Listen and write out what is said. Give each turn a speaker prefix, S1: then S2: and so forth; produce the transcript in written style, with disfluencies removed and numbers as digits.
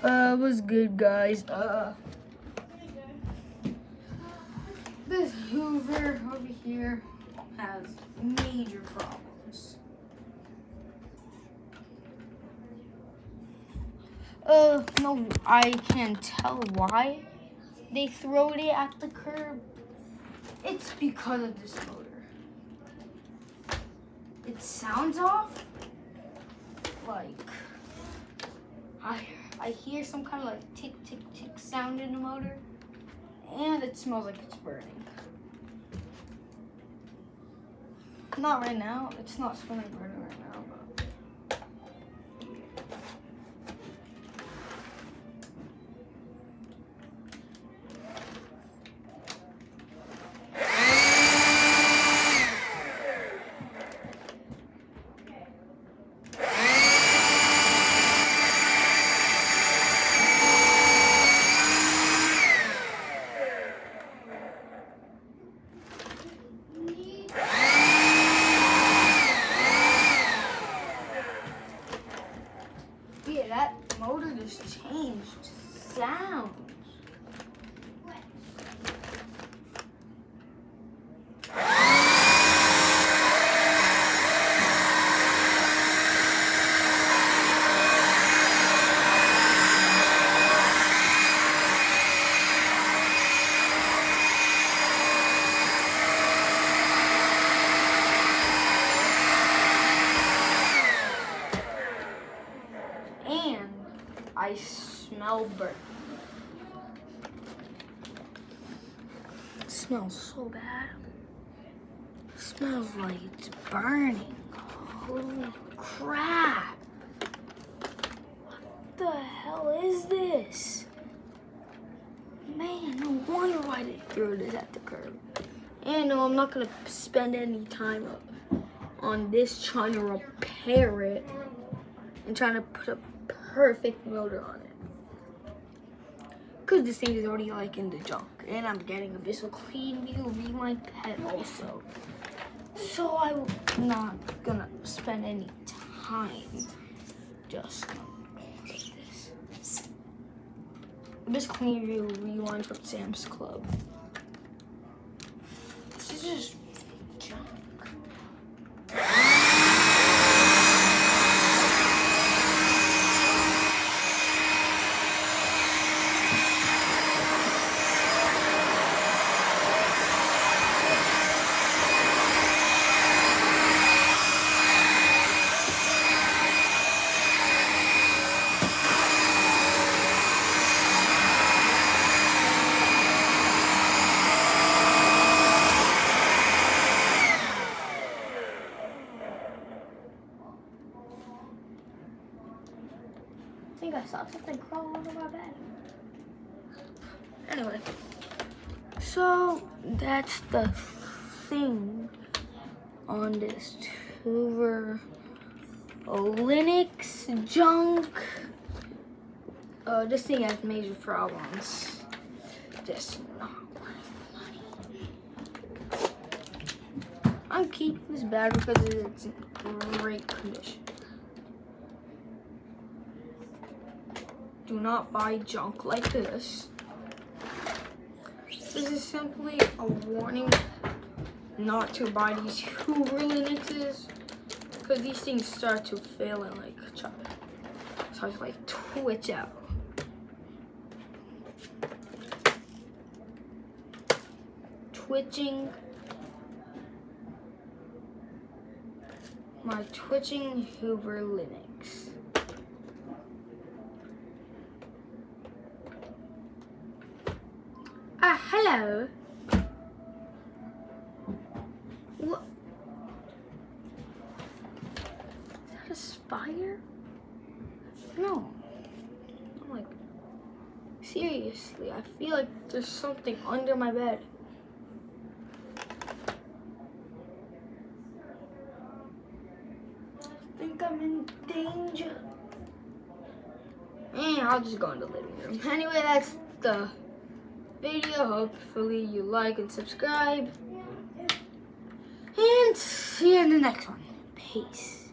S1: What's good, guys? This Hoover over here has major problems. No, I can't tell why they throwed it at the curb. It's because of this motor. It sounds off, like I hear some kind of like tick, tick, tick sound in the motor, and it smells like it's burning. Not right now. It's not smelling burning right now, but yeah, that motor just changed sounds. And I smell burnt. It smells so bad. It smells like it's burning. Holy crap. What the hell is this? Man, no wonder why they threw this at the curb. And no, I'm not gonna spend any time on this trying to repair it and trying to put a perfect motor on it, because this thing is already like in the junk, and I'm getting a Bissell Clean Wheel Rewind pet also, so I'm not gonna spend any time just like this. This Clean Wheel Rewind from Sam's Club. This is just junk. I think I saw something crawl under my bed. Anyway, so that's the thing on this Hoover linx junk. This thing has major problems. Just not worth money. I'm keeping this battery because it's in great condition. Do not buy junk like this. This is simply a warning not to buy these Hoover linxes, because these things start to fail and like start to like twitch out. Twitching. My twitching Hoover linx. Hello. What? Is that a spider? No. I'm like, seriously, I feel like there's something under my bed. I think I'm in danger. And I'll just go in the living room. Anyway, that's the video. Hopefully you like and subscribe, and see you in the next one. Peace.